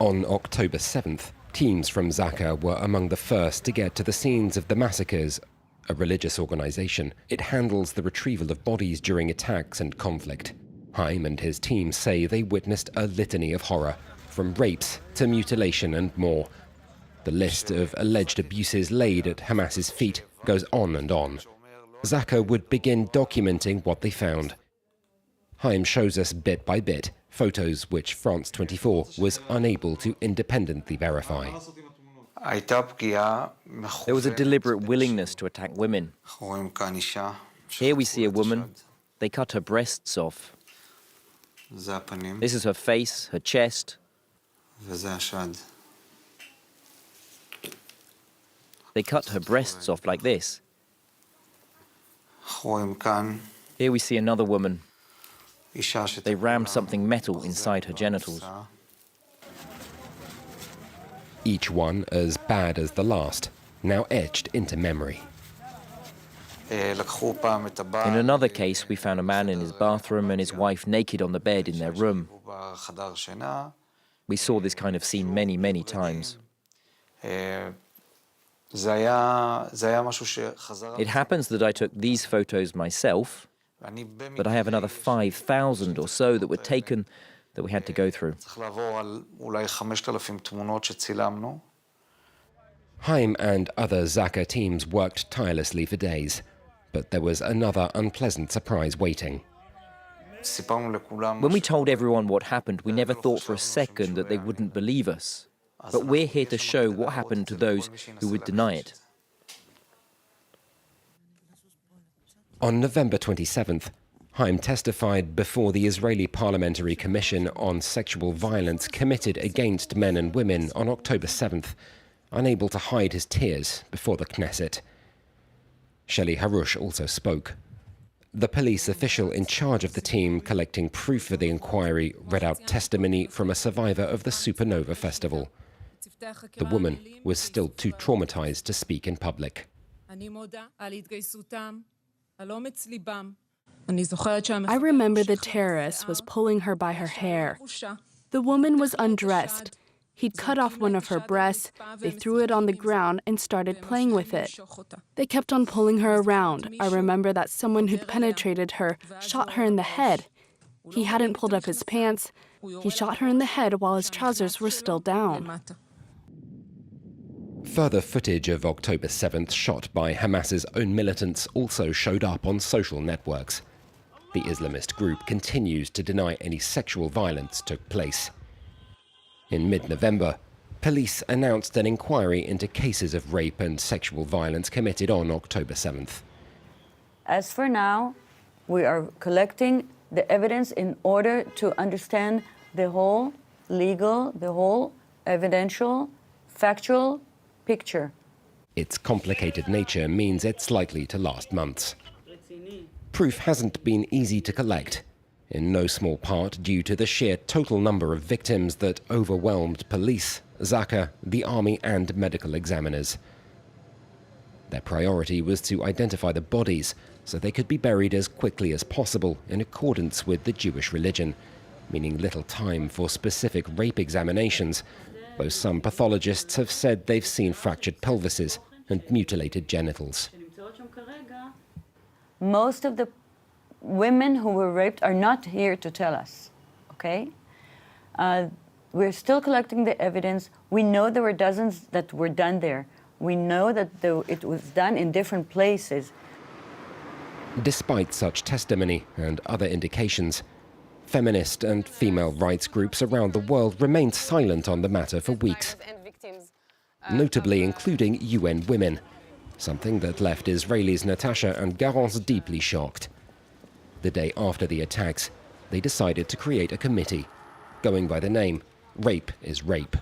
On October 7th, teams from Zaka were among the first to get to the scenes of the massacres. A religious organization, it handles the retrieval of bodies during attacks and conflict. Haim and his team say they witnessed a litany of horror, from rapes to mutilation and more. The list of alleged abuses laid at Hamas's feet goes on and on. Zaka would begin documenting what they found. Haim shows us bit by bit photos which France 24 was unable to independently verify. There was a deliberate willingness to attack women. Here we see a woman. They cut her breasts off. This is her face, her chest. They cut her breasts off like this. Here we see another woman. They rammed something metal inside her genitals. Each one as bad as the last, now etched into memory. In another case, we found a man in his bathroom and his wife naked on the bed in their room. We saw this kind of scene many, many times. It happens that I took these photos myself, but I have another 5,000 or so that were taken that we had to go through. Haim and other Zaka teams worked tirelessly for days, but there was another unpleasant surprise waiting. When we told everyone what happened, we never thought for a second that they wouldn't believe us. But we're here to show what happened to those who would deny it. On November 27th, Haim testified before the Israeli Parliamentary Commission on Sexual Violence committed against men and women on October 7th, unable to hide his tears before the Knesset. Shelley Harush also spoke. The police official in charge of the team collecting proof for the inquiry read out testimony from a survivor of the Supernova Festival. The woman was still too traumatized to speak in public. I remember the terrorist was pulling her by her hair. The woman was undressed. He'd cut off one of her breasts, they threw it on the ground and started playing with it. They kept on pulling her around. I remember that someone who'd penetrated her shot her in the head. He hadn't pulled up his pants. He shot her in the head while his trousers were still down. Further footage of October 7th shot by Hamas's own militants also showed up on social networks. The Islamist group continues to deny any sexual violence took place. In mid-November, police announced an inquiry into cases of rape and sexual violence committed on October 7th. As for now, we are collecting the evidence in order to understand the whole legal, the whole evidential, factual picture. Its complicated nature means it's likely to last months. Proof hasn't been easy to collect, in no small part due to the sheer total number of victims that overwhelmed police, Zaka, the army and medical examiners. Their priority was to identify the bodies so they could be buried as quickly as possible in accordance with the Jewish religion, meaning little time for specific rape examinations, though some pathologists have said they've seen fractured pelvises and mutilated genitals. Most of the women who were raped are not here to tell us, okay? We're still collecting the evidence. We know there were dozens that were done there. We know that it was done in different places. Despite such testimony and other indications, feminist and female rights groups around the world remained silent on the matter for weeks, notably including UN Women, something that left Israelis Natasha and Garance deeply shocked. The day after the attacks, they decided to create a committee, going by the name Rape is Rape.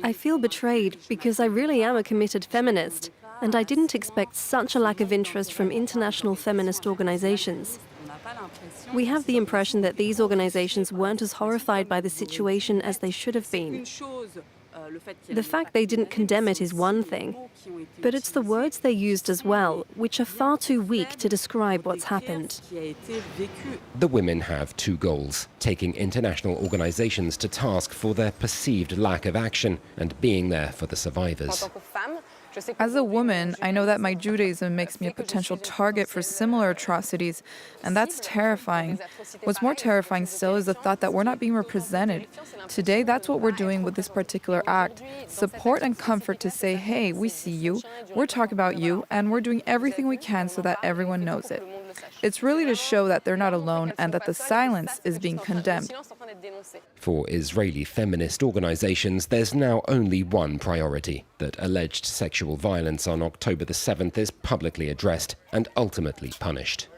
I feel betrayed because I really am a committed feminist, and I didn't expect such a lack of interest from international feminist organizations. We have the impression that these organizations weren't as horrified by the situation as they should have been. The fact they didn't condemn it is one thing, but it's the words they used as well, which are far too weak to describe what's happened. The women have two goals: taking international organizations to task for their perceived lack of action and being there for the survivors. As a woman, I know that my Judaism makes me a potential target for similar atrocities, and that's terrifying. What's more terrifying still is the thought that we're not being represented. Today, that's what we're doing with this particular act. Support and comfort to say, hey, we see you, we're talking about you, and we're doing everything we can so that everyone knows it. It's really to show that they're not alone and that the silence is being condemned. For Israeli feminist organizations, there's now only one priority: that alleged sexual violence on October the 7th is publicly addressed and ultimately punished.